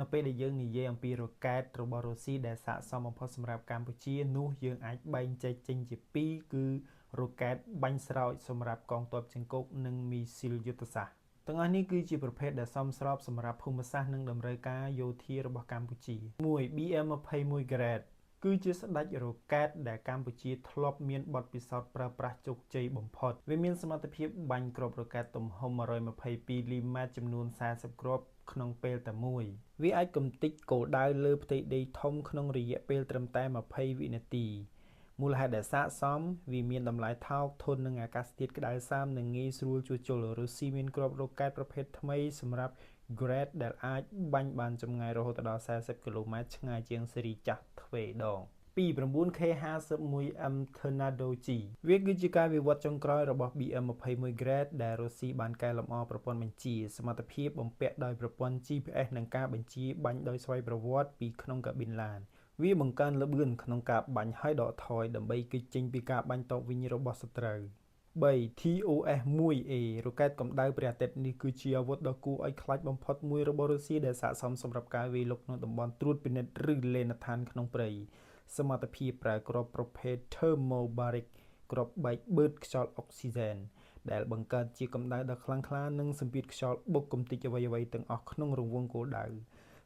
នៅពេលដែលយើងនិយាយអំពីរ៉ុកែតរបស់រុស្ស៊ីដែលស័ក្តិសមបំផុតសម្រាប់កម្ពុជានោះយើងអាចបែងចែកចេញជាពីរគឺរ៉ុកែតបាញ់ស្រោចសម្រាប់កងទ័ពជើងគោកនិងមីស៊ីលយុទ្ធសាស្ត្រទាំងអស់នេះគឺជាប្រភេទដែលសមស្របសម្រាប់ភូមិសាស្ត្រនិងតម្រូវការយោធារបស់កម្ពុជា1 BM-21 Grad គឺជាស្ដេចរ៉ុកែតដែលកម្ពុជាធ្លាប់មានបទពិសោធន៍ប្រើប្រាស់ជោគជ័យបំផុតវាមានសមត្ថភាពបាញ់គ្រាប់រ៉ុកែតទំហំ122លីម៉ែត្រចំនួន40គ្រាប់ក្នុងពេលតែមួយវាអាចគំទេចគោលដៅលើផ្ទៃដីធំក្នុងរយៈពេលត្រឹមតែ20វិនាទីមូលហេតុដែលស័ក្តិសមវាមានតម្លៃថោកធន់នឹងអាកាសធាតុក្តៅសើមនិងងាយស្រួលជួសជុលរុស្ស៊ីមានគ្រាប់រ៉ុកែតប្រភេទថ្មីសម្រាប់ Grad ដែលអាចបាញ់បានចម្ងាយរហូតដល់40គីឡូម៉ែត្រឆ្ងាយជាងស៊េរីចាស់ទ្វេដង9K51M Tornado G វាគឺជាការវិវត្តចុងក្រោយរបស់ BM-21 Grad ដែលរុស្ស៊ីបានកែលម្អប្រព័ន្ធបញ្ជាសមត្ថភាពបំពាក់ដោយប្រព័ន្ធ GPS និងការបញ្ជាបាញ់ដោយស្វ័យប្រវត្តិពីក្នុងកាប៊ីនឡានវាបង្កើនល្បឿនក្នុងការបាញ់ហើយដកថយដើម្បីគេចចេញពីការបាញ់តបវិញរបស់សត្រូវ3 TOS-1A រ៉ុកែតកម្ដៅព្រះអាទិត្យនេះគឺជាអាវុធដ៏គួរឲ្យខ្លាចបំផុតមួយរបស់រុស្ស៊ីដែលស័ក្តិសមសម្រាប់ការវាយលុកក្នុងតំបន់ត្រួតពិនិត្យឬលេនដ្ឋានក្នុងព្រៃសមត្ថភាពប្រើគ្រាប់ប្រភេទ Thermobaric គ្រាប់បែកបឺតខ្យល់អុកស៊ីហ្សែនដែលបង្កើតជាកម្ដៅដ៏ខ្លាំងក្លានិងសម្ពាធខ្យល់បុកគំទេចអ្វីៗទាំងអស់ក្នុងរង្វង់គោលដៅ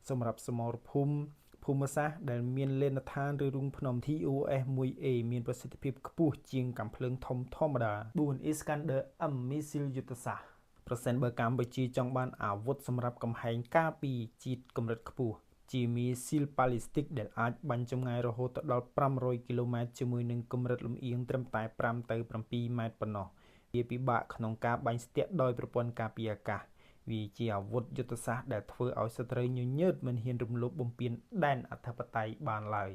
សម្រាប់សមរភូមិសាស្ត្រដែលមានលេនដ្ឋានឬរូងភ្នំ TOS-1A មានប្រសិទ្ធភាពខ្ពស់ជាងកាំភ្លើងធំធម្មតា4 Iskander-M មីស៊ីលយុទ្ធសាស្ត្រប្រសិនបើកម្ពុជាចង់បានអាវុធសម្រាប់កំហែងការពារជាតិកម្រិតខ្ពស់ជាមីស៊ីលប៉ាឡេស្ទិកដែលអាចបាញ់ចម្ងាយរហូតដល់500គីឡូម៉ែត្រជាមួយនឹងកម្រិតលំអៀងត្រឹមតែ5ទៅ7ម៉ែត្រប៉ុណ្ណោះវាពិបាកក្នុងការបាញ់ស្ទាក់ដោយប្រព័ន្ធការពារអាកាសវាជាអាវុធយុទ្ធសាស្ត្រដែលធ្វើឲ្យសត្រូវញញើតមិនហ៊ានរំលោភបំពានដែនអធិបតេយ្យបានឡើយ